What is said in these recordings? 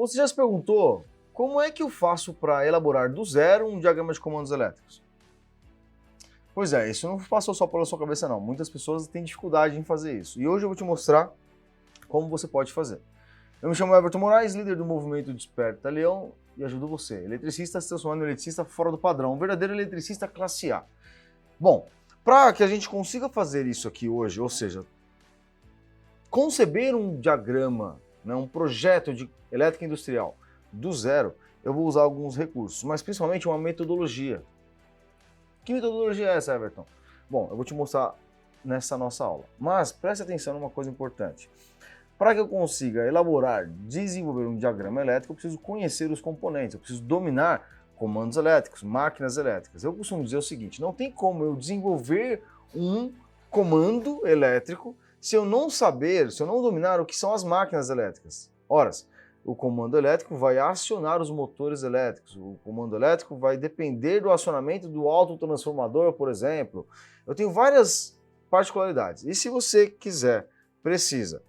Você já se perguntou como é que eu faço para elaborar do zero um diagrama de comandos elétricos? Pois é, isso não passou só pela sua cabeça não. Muitas pessoas têm dificuldade em fazer isso. E hoje eu vou te mostrar como você pode fazer. Eu me chamo Everton Moraes, líder do movimento Desperta Leão, e ajudo você, eletricista, se transformando em eletricista fora do padrão, um verdadeiro eletricista classe A. Bom, para que a gente consiga fazer isso aqui hoje, ou seja, conceber um diagrama, né, um projeto de elétrica industrial do zero, eu vou usar alguns recursos, mas principalmente uma metodologia. Que metodologia é essa, Everton? Bom, eu vou te mostrar nessa nossa aula, mas preste atenção numa coisa importante. Para que eu consiga elaborar, desenvolver um diagrama elétrico, eu preciso conhecer os componentes, eu preciso dominar comandos elétricos, máquinas elétricas. Eu costumo dizer o seguinte, não tem como eu desenvolver um comando elétrico se eu não saber, se eu não dominar o que são as máquinas elétricas. Ora, o comando elétrico vai acionar os motores elétricos, o comando elétrico vai depender do acionamento do autotransformador, por exemplo. Eu tenho várias particularidades. E se você quiser, precisa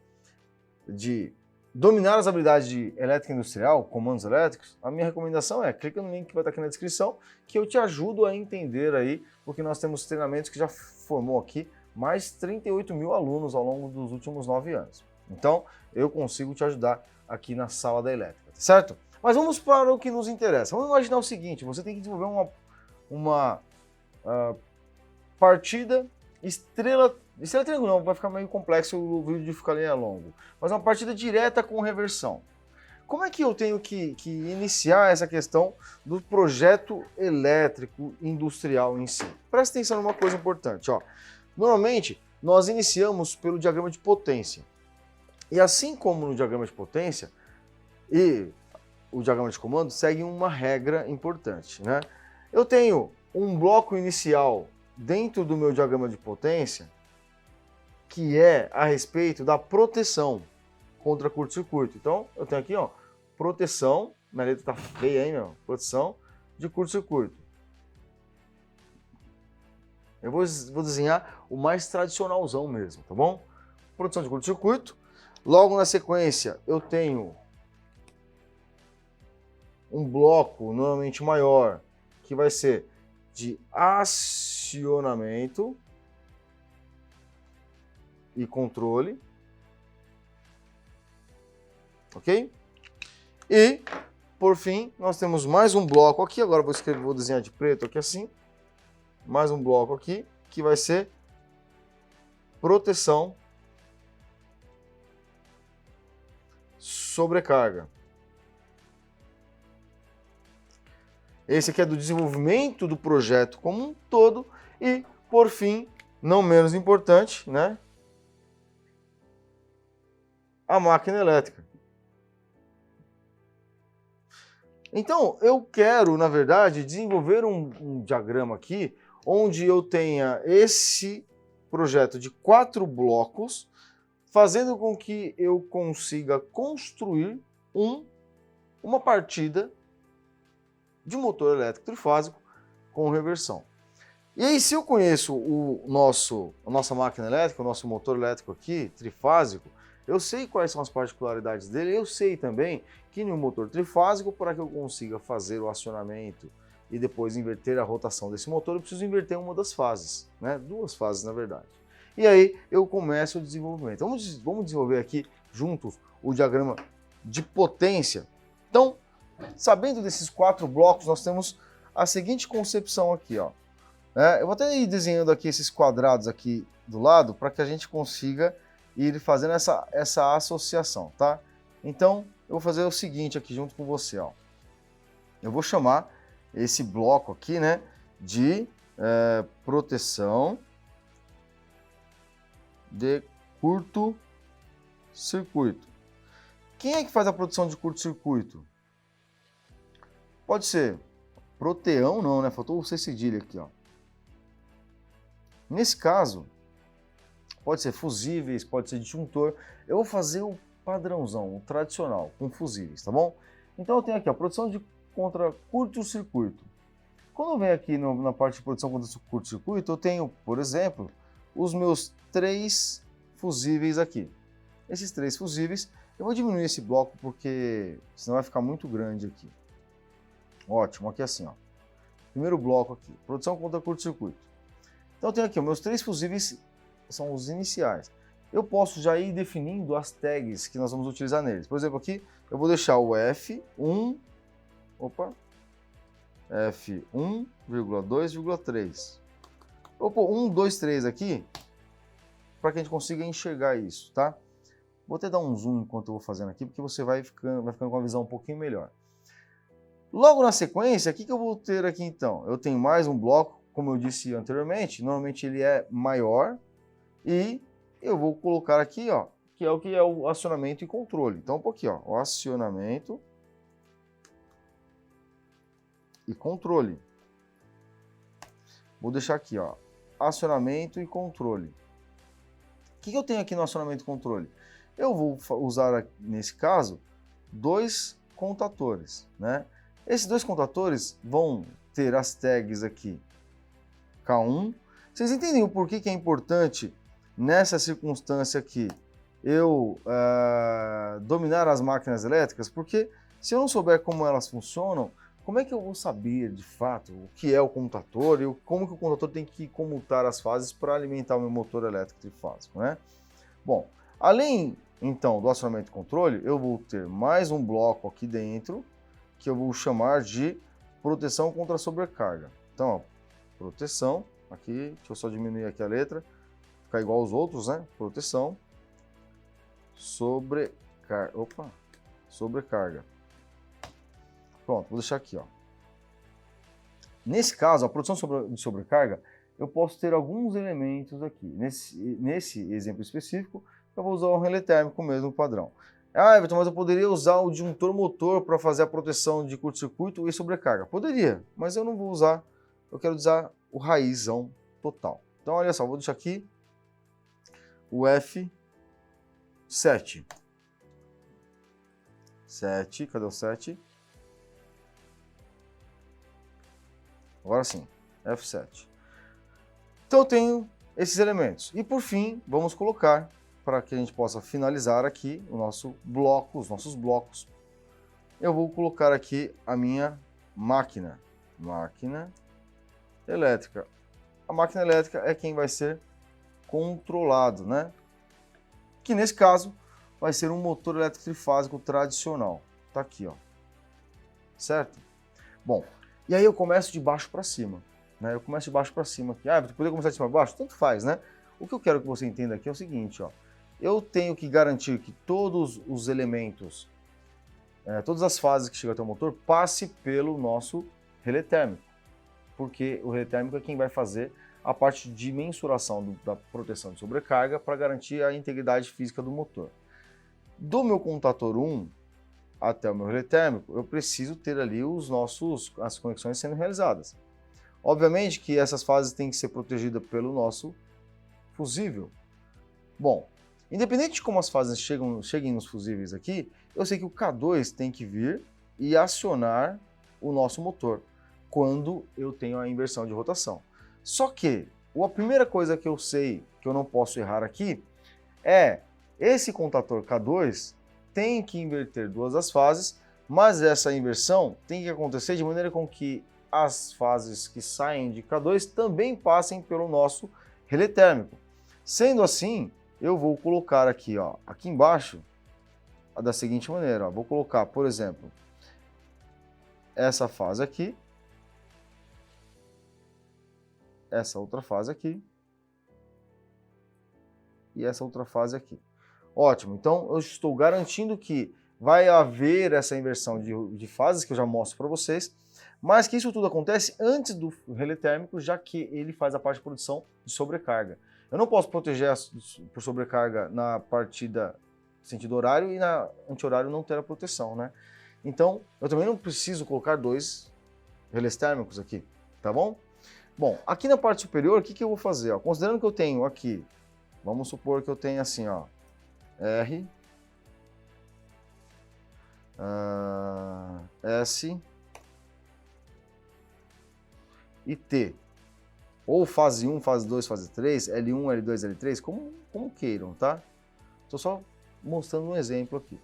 de dominar as habilidades de elétrica industrial, comandos elétricos, a minha recomendação é clica no link que vai estar aqui na descrição, que eu te ajudo a entender aí, porque nós temos treinamentos que já formou aqui mais 38 mil alunos ao longo dos últimos 9 anos. Então, eu consigo te ajudar aqui na sala da elétrica, certo? Mas vamos para o que nos interessa. Vamos imaginar o seguinte, você tem que desenvolver uma partida estrela triângulo, não, vai ficar meio complexo, o vídeo ficaria longo. Mas uma partida direta com reversão. Como é que eu tenho que iniciar essa questão do projeto elétrico industrial em si? Presta atenção numa coisa importante. Ó. Normalmente, nós iniciamos pelo diagrama de potência. E assim como no diagrama de potência, e o diagrama de comando segue uma regra importante. Né? Eu tenho um bloco inicial dentro do meu diagrama de potência, que é a respeito da proteção contra curto-circuito. Então, eu tenho aqui, ó, proteção, minha letra tá feia, hein, meu? Proteção de curto-circuito. Eu vou desenhar o mais tradicionalzão mesmo, tá bom? Proteção de curto-circuito. Logo na sequência, eu tenho um bloco normalmente maior, que vai ser de acionamento e controle, ok? E, por fim, nós temos mais um bloco aqui, agora vou desenhar de preto aqui assim, mais um bloco aqui, que vai ser proteção, sobrecarga. Esse aqui é do desenvolvimento do projeto como um todo e, por fim, não menos importante, né? A máquina elétrica. Então, eu quero, na verdade, desenvolver um diagrama aqui, onde eu tenha esse projeto de 4 blocos, fazendo com que eu consiga construir uma partida de motor elétrico trifásico com reversão. E aí, se eu conheço a nossa máquina elétrica, o nosso motor elétrico aqui, trifásico, eu sei quais são as particularidades dele, eu sei também que em um motor trifásico, para que eu consiga fazer o acionamento e depois inverter a rotação desse motor, eu preciso inverter uma das fases, né? 2 fases, na verdade. E aí eu começo o desenvolvimento. Vamos desenvolver aqui juntos o diagrama de potência. Então, sabendo desses 4 blocos, nós temos a seguinte concepção aqui, ó. Eu vou até ir desenhando aqui esses quadrados aqui do lado para que a gente consiga ir fazendo essa associação, tá? Então, eu vou fazer o seguinte aqui junto com você, ó. Eu vou chamar esse bloco aqui, né, de proteção de curto-circuito. Quem é que faz a proteção de curto-circuito? Pode ser proteão, não, né? Faltou o C cedilha aqui, ó. Nesse caso, pode ser fusíveis, pode ser disjuntor. Eu vou fazer o padrãozão, o tradicional, com fusíveis, tá bom? Então eu tenho aqui a proteção contra curto-circuito. Quando eu venho aqui na parte de proteção contra curto-circuito, eu tenho, por exemplo, os meus 3 fusíveis aqui. Esses 3 fusíveis, Eu vou diminuir esse bloco porque senão vai ficar muito grande aqui. Ótimo, aqui assim, ó. Primeiro bloco aqui, produção contra curto-circuito. Então eu tenho aqui, os meus 3 fusíveis são os iniciais. Eu posso já ir definindo as tags que nós vamos utilizar neles. Por exemplo, aqui eu vou deixar o F1, F1,2,3. Vou pôr 1, 2, 3 aqui, para que a gente consiga enxergar isso, tá? Vou até dar um zoom enquanto eu vou fazendo aqui, porque você vai ficando com uma visão um pouquinho melhor. Logo na sequência, o que eu vou ter aqui então? Eu tenho mais um bloco, como eu disse anteriormente, normalmente ele é maior, e eu vou colocar aqui, ó, que é o acionamento e controle. Então, um pouquinho, ó, o acionamento e controle. Vou deixar aqui, ó, acionamento e controle. O que eu tenho aqui no acionamento e controle? Eu vou usar, nesse caso, 2 contatores, né? Esses 2 contatores vão ter as tags aqui K1. Vocês entendem o porquê que é importante, nessa circunstância aqui, eu dominar as máquinas elétricas? Porque se eu não souber como elas funcionam, como é que eu vou saber, de fato, o que é o comutator e como que o comutator tem que comutar as fases para alimentar o meu motor elétrico trifásico, né? Bom, além, então, do acionamento e controle, eu vou ter mais um bloco aqui dentro, que eu vou chamar de proteção contra sobrecarga. Então, ó, proteção, aqui, deixa eu só diminuir aqui a letra, ficar igual aos outros, né? Proteção, sobrecarga. Pronto, vou deixar aqui, ó. Nesse caso, a produção de sobrecarga, eu posso ter alguns elementos aqui. Nesse exemplo específico, eu vou usar o relé térmico mesmo, padrão. Ah, Everton, mas eu poderia usar o disjuntor motor para fazer a proteção de curto-circuito e sobrecarga. Poderia, mas eu não vou usar. Eu quero usar o raizão total. Então, olha só, vou deixar aqui o F7. 7, cadê o 7? Agora sim, F7. Então eu tenho esses elementos. E por fim, vamos colocar, para que a gente possa finalizar aqui o nosso bloco, os nossos blocos, eu vou colocar aqui a minha máquina elétrica. A máquina elétrica é quem vai ser controlado, né? Que nesse caso vai ser um motor elétrico trifásico tradicional. Tá aqui, ó. Certo? Bom, e aí eu começo de baixo para cima, né? Eu começo de baixo para cima aqui. Ah, poder começar de cima para baixo? Tanto faz, né? O que eu quero que você entenda aqui é o seguinte, ó. Eu tenho que garantir que todos os elementos, todas as fases que chegam até o motor, passe pelo nosso relé térmico. Porque o relé térmico é quem vai fazer a parte de mensuração da proteção de sobrecarga para garantir a integridade física do motor. Do meu contator 1 até o meu relé térmico, eu preciso ter ali as conexões sendo realizadas. Obviamente que essas fases têm que ser protegidas pelo nosso fusível. Bom, independente de como as fases cheguem nos fusíveis aqui, eu sei que o K2 tem que vir e acionar o nosso motor quando eu tenho a inversão de rotação. Só que a primeira coisa que eu sei que eu não posso errar aqui é esse contator K2 tem que inverter 2 das fases, mas essa inversão tem que acontecer de maneira com que as fases que saem de K2 também passem pelo nosso relé térmico. Sendo assim, eu vou colocar aqui, ó, aqui embaixo, da seguinte maneira, ó, vou colocar, por exemplo, essa fase aqui, essa outra fase aqui e essa outra fase aqui. Ótimo, então eu estou garantindo que vai haver essa inversão de fases que eu já mostro para vocês, mas que isso tudo acontece antes do relé térmico, já que ele faz a parte de produção de sobrecarga. Eu não posso proteger por sobrecarga na partida sentido horário e na anti-horário não ter a proteção, né? Então, eu também não preciso colocar 2 relés térmicos aqui, tá bom? Bom, aqui na parte superior, o que eu vou fazer? Ó? Considerando que eu tenho aqui, vamos supor que eu tenho assim, ó, R, S e T. Ou fase 1, fase 2, fase 3, L1, L2, L3, como queiram, tá? Estou só mostrando um exemplo aqui.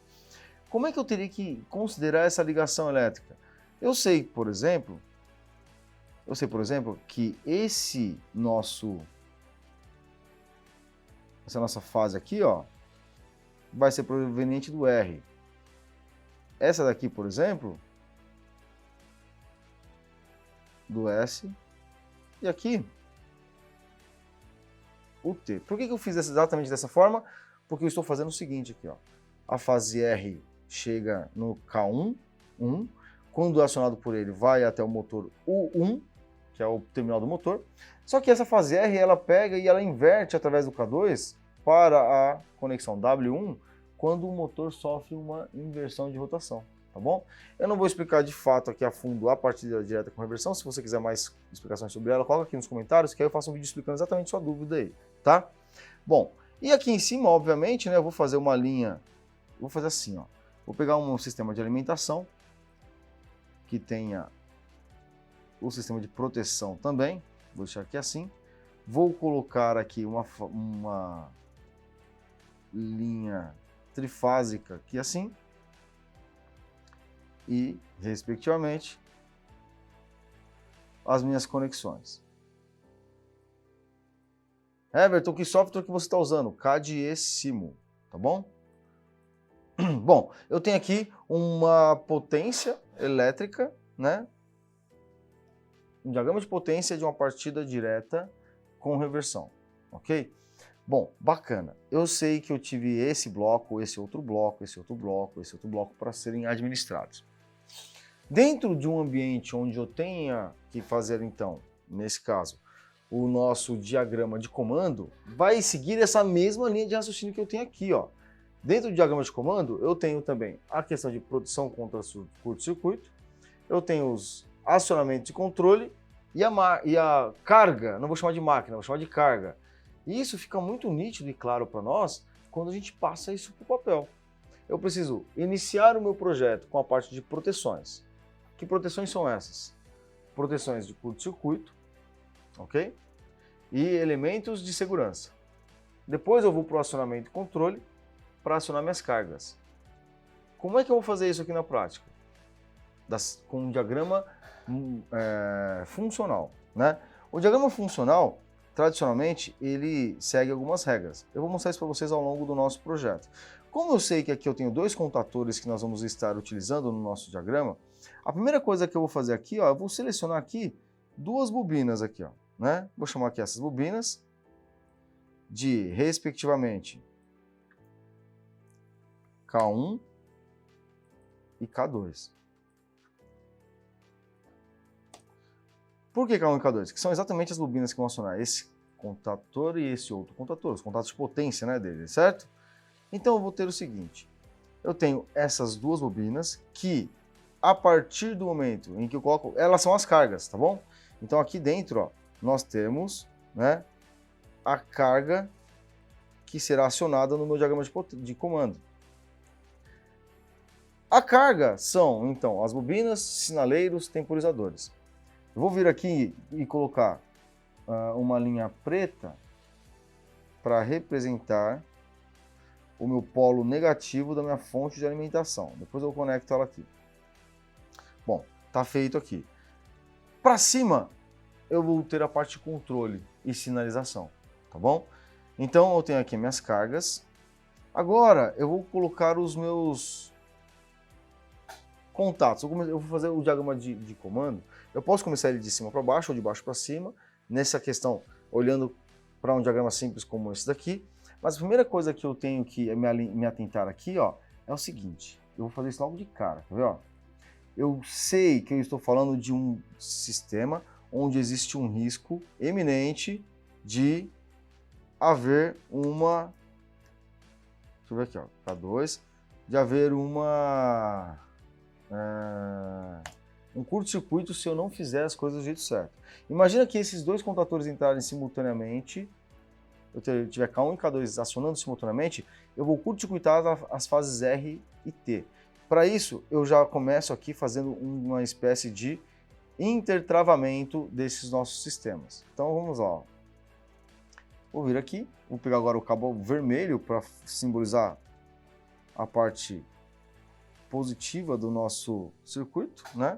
Como é que eu teria que considerar essa ligação elétrica? Eu sei, por exemplo, que essa nossa fase aqui, ó, vai ser proveniente do R. Essa daqui, por exemplo, do S. E aqui, o T. Por que eu fiz exatamente dessa forma? Porque eu estou fazendo o seguinte aqui, ó. A fase R chega no K1, 1. Quando acionado por ele, vai até o motor U1, que é o terminal do motor. Só que essa fase R, ela pega e ela inverte através do K2 para a conexão W1, quando o motor sofre uma inversão de rotação, tá bom? Eu não vou explicar de fato aqui a fundo a partida direta com reversão. Se você quiser mais explicações sobre ela, coloca aqui nos comentários, que aí eu faço um vídeo explicando exatamente sua dúvida aí, tá? Bom, e aqui em cima, obviamente, né, eu vou fazer uma linha, vou fazer assim, ó. Vou pegar um sistema de alimentação, que tenha o sistema de proteção também, vou deixar aqui assim. Vou colocar aqui uma linha trifásica aqui assim. E, respectivamente, as minhas conexões. Everton, que software que você está usando? CAD-E-Simo, tá bom? Bom, eu tenho aqui uma potência elétrica, né? Um diagrama de potência de uma partida direta com reversão, ok? Bom, bacana. Eu sei que eu tive esse bloco, esse outro bloco, esse outro bloco, esse outro bloco para serem administrados. Dentro de um ambiente onde eu tenha que fazer, então, nesse caso, o nosso diagrama de comando, vai seguir essa mesma linha de raciocínio que eu tenho aqui, ó. Dentro do diagrama de comando, eu tenho também a questão de proteção contra curto-circuito, eu tenho os acionamentos de controle e a carga, não vou chamar de máquina, vou chamar de carga. E isso fica muito nítido e claro para nós quando a gente passa isso para o papel. Eu preciso iniciar o meu projeto com a parte de proteções. Que proteções são essas? Proteções de curto-circuito, ok? E elementos de segurança. Depois eu vou para o acionamento e controle para acionar minhas cargas. Como é que eu vou fazer isso aqui na prática? Com um diagrama funcional, né? O diagrama funcional, tradicionalmente, ele segue algumas regras. Eu vou mostrar isso para vocês ao longo do nosso projeto. Como eu sei que aqui eu tenho dois contatores que nós vamos estar utilizando no nosso diagrama, a primeira coisa que eu vou fazer aqui, ó, eu vou selecionar aqui duas bobinas aqui, ó, né? Vou chamar aqui essas bobinas de, respectivamente, K1 e K2. Por que K1 e K2? Que são exatamente as bobinas que vão acionar esse contator e esse outro contator, os contatos de potência, né, dele, certo? Então eu vou ter o seguinte, eu tenho essas duas bobinas que, a partir do momento em que eu coloco, elas são as cargas, tá bom? Então aqui dentro, ó, nós temos, né, a carga que será acionada no meu diagrama de comando. A carga são, então, as bobinas, sinaleiros, temporizadores. Eu vou vir aqui e colocar uma linha preta para representar o meu polo negativo da minha fonte de alimentação. Depois eu conecto ela aqui. Bom, tá feito aqui. Para cima, eu vou ter a parte de controle e sinalização, tá bom? Então eu tenho aqui minhas cargas. Agora eu vou colocar os meus contatos. Eu vou fazer o diagrama de comando. Eu posso começar ele de cima para baixo ou de baixo para cima. Nessa questão, olhando para um diagrama simples como esse daqui. Mas a primeira coisa que eu tenho que me atentar aqui, ó, é o seguinte. Eu vou fazer isso logo de cara, tá vendo? Ó? Eu sei que eu estou falando de um sistema onde existe um risco eminente de haver uma... Deixa eu ver aqui, ó, K2. De haver um curto-circuito se eu não fizer as coisas do jeito certo. Imagina que esses dois contatores entrarem simultaneamente, eu tiver K1 e K2 acionando simultaneamente, eu vou curto-circuitar as fases R e T. Para isso, eu já começo aqui fazendo uma espécie de intertravamento desses nossos sistemas. Então vamos lá. Ó. Vou vir aqui, vou pegar agora o cabo vermelho para simbolizar a parte positiva do nosso circuito, né?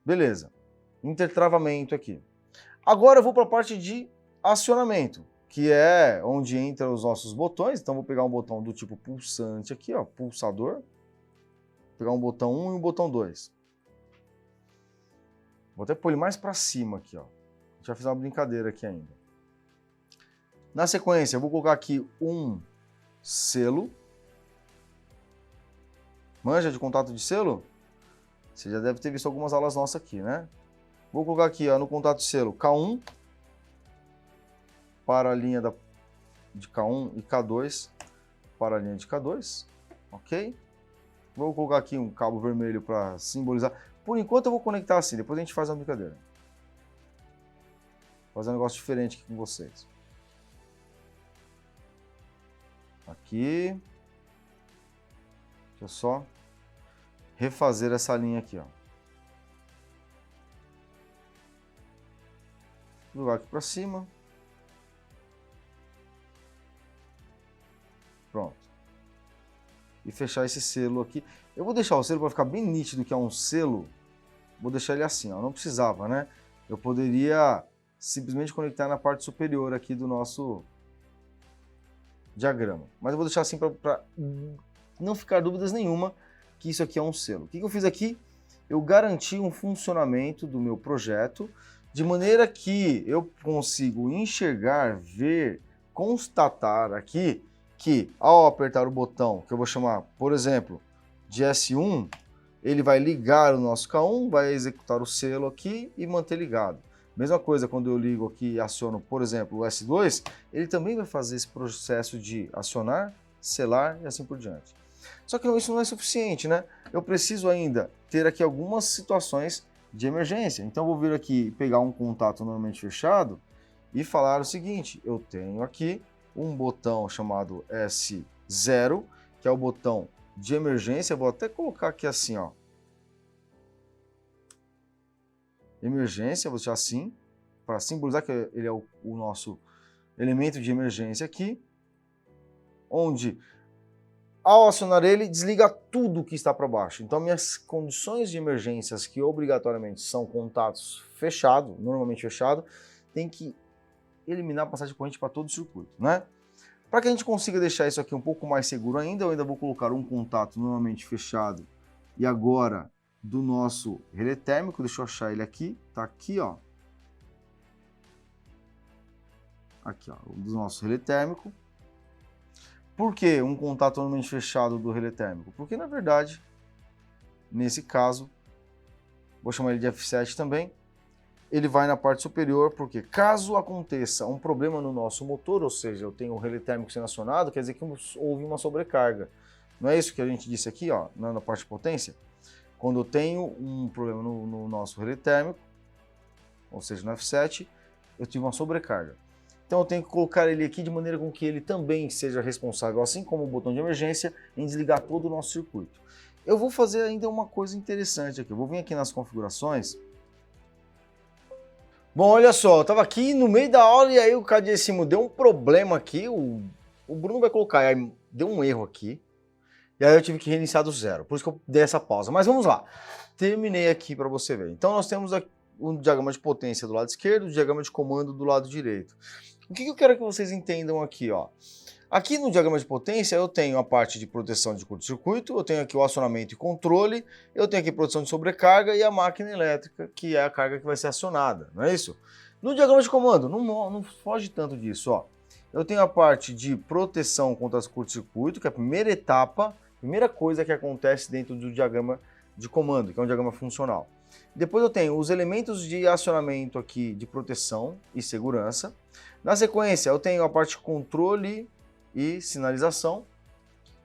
Beleza. Intertravamento aqui. Agora eu vou para a parte de acionamento, que é onde entram os nossos botões. Então vou pegar um botão do tipo pulsante aqui, ó, pulsador. Vou pegar um botão 1 e um botão 2. Vou até pôr ele mais para cima aqui, ó. A gente vai fazer uma brincadeira aqui ainda. Na sequência, eu vou colocar aqui um selo. Manja de contato de selo? Você já deve ter visto algumas aulas nossas aqui, né? Vou colocar aqui, ó, no contato de selo K1 para a linha de K1 e K2 para a linha de K2, ok? Vou colocar aqui um cabo vermelho para simbolizar. Por enquanto eu vou conectar assim, depois a gente faz uma brincadeira. Vou fazer um negócio diferente aqui com vocês. Aqui. Deixa eu só refazer essa linha aqui, ó. Jogar aqui para cima. Pronto. E fechar esse selo aqui. Eu vou deixar o selo para ficar bem nítido que é um selo. Vou deixar ele assim, ó. Não precisava, né? Eu poderia simplesmente conectar na parte superior aqui do nosso diagrama. Mas eu vou deixar assim para não ficar dúvidas nenhuma que isso aqui é um selo. O que eu fiz aqui? Eu garanti um funcionamento do meu projeto de maneira que eu consigo enxergar, ver, constatar aqui que ao apertar o botão, que eu vou chamar, por exemplo, de S1, ele vai ligar o nosso K1, vai executar o selo aqui e manter ligado. Mesma coisa quando eu ligo aqui e aciono, por exemplo, o S2, ele também vai fazer esse processo de acionar, selar e assim por diante. Só que isso não é suficiente, né? Eu preciso ainda ter aqui algumas situações de emergência. Então eu vou vir aqui e pegar um contato normalmente fechado e falar o seguinte, eu tenho aqui um botão chamado S0, que é o botão de emergência. Eu vou até colocar aqui assim, ó. Emergência, vou deixar assim, para simbolizar que ele é o nosso elemento de emergência aqui, onde ao acionar ele, desliga tudo que está para baixo. Então, minhas condições de emergências, que obrigatoriamente são contatos fechados, normalmente fechado, tem que eliminar a passagem de corrente para todo o circuito, né? Para que a gente consiga deixar isso aqui um pouco mais seguro ainda, eu ainda vou colocar um contato normalmente fechado e agora do nosso relé térmico. Deixa eu achar ele aqui, tá aqui, ó. Aqui, ó, do nosso relé térmico. Por que um contato normalmente fechado do relé térmico? Porque, na verdade, nesse caso, vou chamar ele de F7 também, ele vai na parte superior, porque caso aconteça um problema no nosso motor, ou seja, eu tenho o relé térmico sendo acionado, quer dizer que houve uma sobrecarga. Não é isso que a gente disse aqui, ó, na parte de potência? Quando eu tenho um problema no nosso relé térmico, ou seja, no F7, eu tive uma sobrecarga. Então eu tenho que colocar ele aqui de maneira com que ele também seja responsável, assim como o botão de emergência, em desligar todo o nosso circuito. Eu vou fazer ainda uma coisa interessante aqui. Eu vou vir aqui nas configurações. Bom, olha só, eu estava aqui no meio da aula e aí o KDSimo deu um problema aqui. O Bruno vai colocar, aí deu um erro aqui. E aí eu tive que reiniciar do zero. Por isso que eu dei essa pausa. Mas vamos lá. Terminei aqui para você ver. Então nós temos aqui um diagrama de potência do lado esquerdo, o diagrama de comando do lado direito. O que eu quero que vocês entendam aqui, ó? Aqui no diagrama de potência eu tenho a parte de proteção de curto-circuito, eu tenho aqui o acionamento e controle, eu tenho aqui proteção de sobrecarga e a máquina elétrica, que é a carga que vai ser acionada, não é isso? No diagrama de comando, não foge tanto disso, ó. Eu tenho a parte de proteção contra curto-circuito, que é a primeira etapa, primeira coisa que acontece dentro do diagrama de comando, que é um diagrama funcional. Depois eu tenho os elementos de acionamento aqui de proteção e segurança. Na sequência eu tenho a parte de controle e sinalização.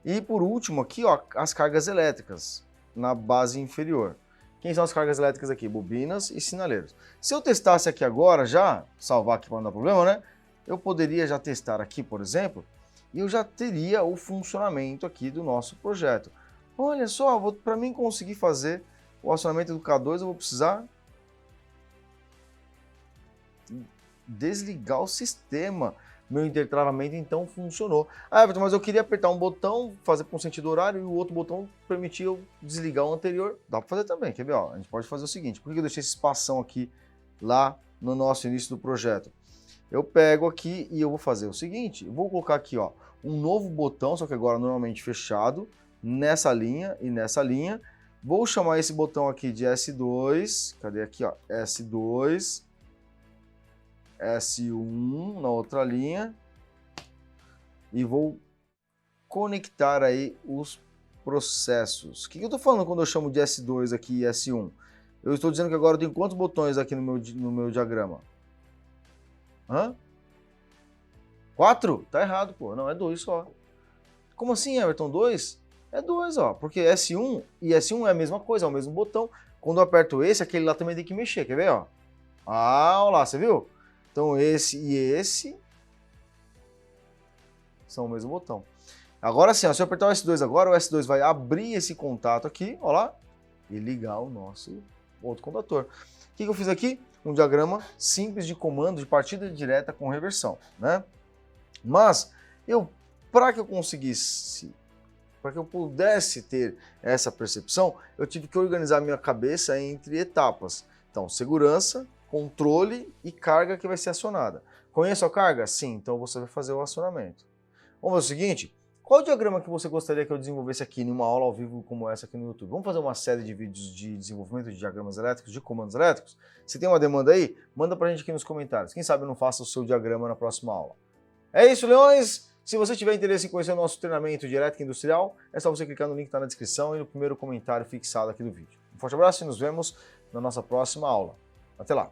E por último aqui, ó, as cargas elétricas na base inferior. Quem são as cargas elétricas aqui? Bobinas e sinaleiros. Se eu testasse aqui agora já, salvar aqui para não dar problema, né? Eu poderia já testar aqui, por exemplo, e eu já teria o funcionamento aqui do nosso projeto. Olha só, para mim conseguir fazer o acionamento do K2, eu vou precisar desligar o sistema. meu intertravamento então funcionou. Ah, Everton, mas eu queria apertar um botão, fazer com sentido horário, e o outro botão permitia eu desligar o anterior. Dá para fazer também, quer ver? Ó, a gente pode fazer o seguinte, por que eu deixei esse espação aqui lá no nosso início do projeto? Eu pego aqui e eu vou fazer o seguinte, eu vou colocar aqui, ó, um novo botão, só que agora normalmente fechado, nessa linha e nessa linha. Vou chamar esse botão aqui de S2, cadê aqui, ó, S2, S1 na outra linha, e vou conectar aí os processos. O que eu estou falando quando eu chamo de S2 aqui e S1? Eu estou dizendo que agora eu tenho quantos botões aqui no meu diagrama? Hã? 4? Tá errado, pô. Não, é 2 só. Como assim, Everton? 2? É 2, ó. Porque S1 e S1 é a mesma coisa, é o mesmo botão. Quando eu aperto esse, aquele lá também tem que mexer. Quer ver, ó? Ah, olha lá, você viu? Então esse e esse são o mesmo botão. Agora sim, ó, se eu apertar o S2 agora, o S2 vai abrir esse contato aqui, ó lá, e ligar o nosso outro contator. O que eu fiz aqui? Um diagrama simples de comando de partida direta com reversão, né? Mas para que eu conseguisse, para que eu pudesse ter essa percepção, eu tive que organizar minha cabeça entre etapas. Então, segurança, controle e carga que vai ser acionada. Conheço a carga? Sim, então você vai fazer o acionamento. Vamos fazer o seguinte, qual o diagrama que você gostaria que eu desenvolvesse aqui em uma aula ao vivo como essa aqui no YouTube? Vamos fazer uma série de vídeos de desenvolvimento de diagramas elétricos, de comandos elétricos? Se tem uma demanda aí, manda pra gente aqui nos comentários. Quem sabe eu não faça o seu diagrama na próxima aula. É isso, leões! Se você tiver interesse em conhecer o nosso treinamento de elétrica industrial, é só você clicar no link que está na descrição e no primeiro comentário fixado aqui do vídeo. Um forte abraço e nos vemos na nossa próxima aula. Até lá!